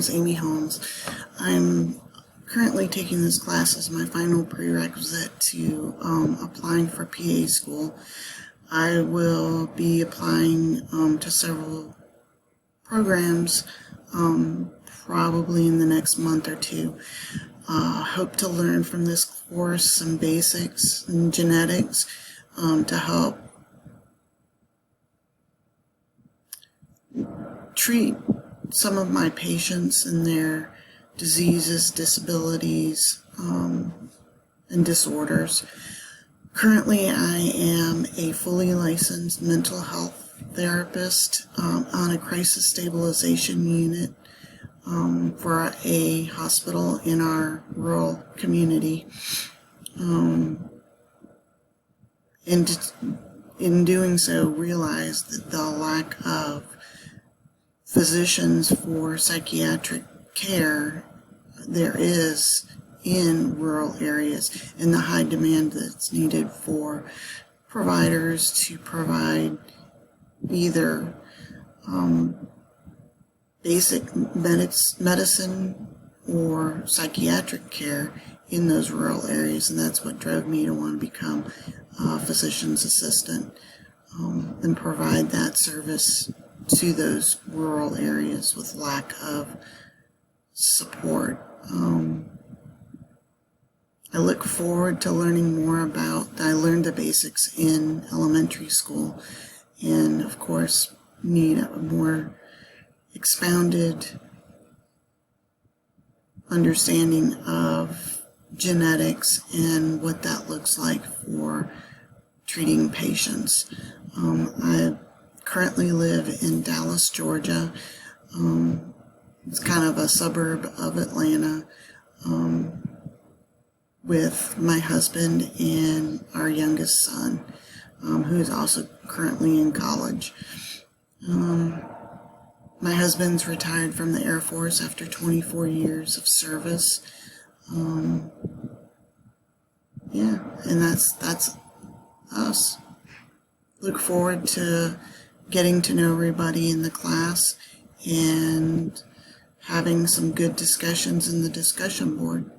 is Amy Holmes. I'm currently taking this class as my final prerequisite to applying for PA school. I will be applying to several programs probably in the next month or two. Hope to learn from this course some basics in genetics to help treat some of my patients and their diseases, disabilities, and disorders. Currently, I am a fully licensed mental health therapist on a crisis stabilization unit for a hospital in our rural community. And in doing so, realized that the lack of physicians for psychiatric care there is in rural areas, and the high demand that's needed for providers to provide either basic medicine or psychiatric care in those rural areas, and that's what drove me to want to become a physician's assistant and provide that service to those rural areas with lack of support. I look forward to learning more I learned the basics in elementary school, and of course need a more expounded understanding of genetics and what that looks like for treating patients. I currently live in Dallas, Georgia. It's kind of a suburb of Atlanta, with my husband and our youngest son, who is also currently in college. My husband's retired from the Air Force after 24 years of service. Yeah, and that's us. Look forward to getting to know everybody in the class and having some good discussions in the discussion board.